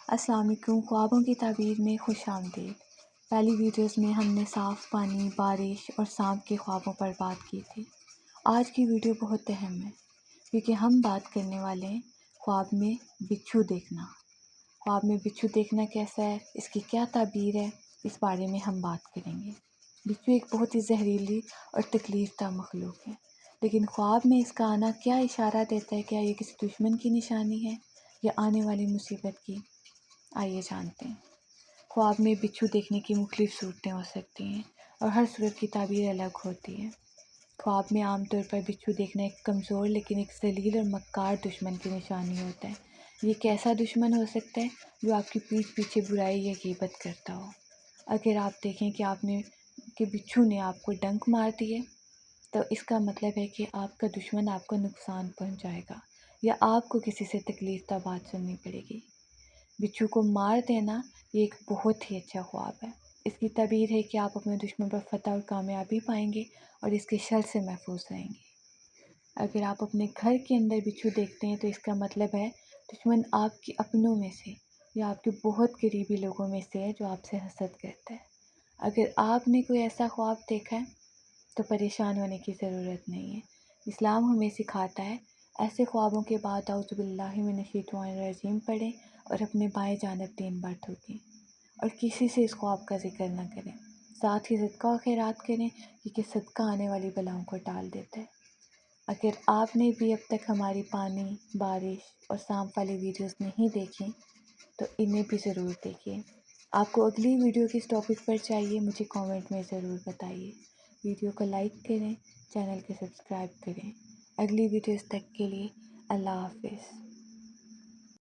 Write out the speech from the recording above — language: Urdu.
السلام علیکم۔ خوابوں کی تعبیر میں خوش آمدید۔ پہلی ویڈیوز میں ہم نے صاف پانی، بارش اور سانپ کے خوابوں پر بات کی تھی۔ آج کی ویڈیو بہت اہم ہے کیونکہ ہم بات کرنے والے ہیں خواب میں بچھو دیکھنا۔ خواب میں بچھو دیکھنا کیسا ہے، اس کی کیا تعبیر ہے، اس بارے میں ہم بات کریں گے۔ بچھو ایک بہت ہی زہریلی اور تکلیف دہ مخلوق ہے، لیکن خواب میں اس کا آنا کیا اشارہ دیتا ہے؟ کیا یہ کسی دشمن کی نشانی ہے یا آنے والی مصیبت کی؟ آئیے جانتے ہیں۔ خواب میں بچھو دیکھنے کی مختلف صورتیں ہو سکتی ہیں اور ہر صورت کی تعبیر الگ ہوتی ہے۔ خواب میں عام طور پر بچھو دیکھنا ایک کمزور لیکن ایک ذلیل اور مکار دشمن کی نشانی ہوتا ہے۔ یہ ایک ایسا دشمن ہو سکتا ہے جو آپ کی پیٹھ پیچھے برائی یا غیبت کرتا ہو۔ اگر آپ دیکھیں کہ بچھو نے آپ کو ڈنک مار دیے تو اس کا مطلب ہے کہ آپ کا دشمن آپ کو نقصان پہنچائے گا یا آپ کو کسی سے تکلیف دہ بات سننی پڑے گی۔ بچھو کو مار دینا یہ ایک بہت ہی اچھا خواب ہے۔ اس کی تعبیر ہے کہ آپ اپنے دشمن پر فتح اور کامیابی پائیں گے اور اس کے شر سے محفوظ رہیں گے۔ اگر آپ اپنے گھر کے اندر بچھو دیکھتے ہیں تو اس کا مطلب ہے دشمن آپ کے اپنوں میں سے یا آپ کے بہت قریبی لوگوں میں سے ہے جو آپ سے حسد کرتا ہے۔ اگر آپ نے کوئی ایسا خواب دیکھا ہے تو پریشان ہونے کی ضرورت نہیں ہے۔ اسلام ہمیں سکھاتا ہے ایسے خوابوں کے بعد اعوذ باللہ من الشیطان الرجیم پڑھیں اور اپنے بائیں جانب 3 بار تھوکیں اور کسی سے اس خواب کا ذکر نہ کریں۔ ساتھ ہی صدقہ و خیرات کریں کیونکہ صدقہ آنے والی بلاؤں کو ٹال دیتا ہے۔ اگر آپ نے بھی اب تک ہماری پانی، بارش اور سانپ والی ویڈیوز نہیں دیکھیں تو انہیں بھی ضرور دیکھیے۔ آپ کو اگلی ویڈیو کس ٹاپک پر چاہیے مجھے کامنٹ میں ضرور بتائیے۔ ویڈیو کو لائک کریں، چینل کو سبسکرائب کریں۔ اگلی ویڈیوز تک کے لیے اللہ حافظ۔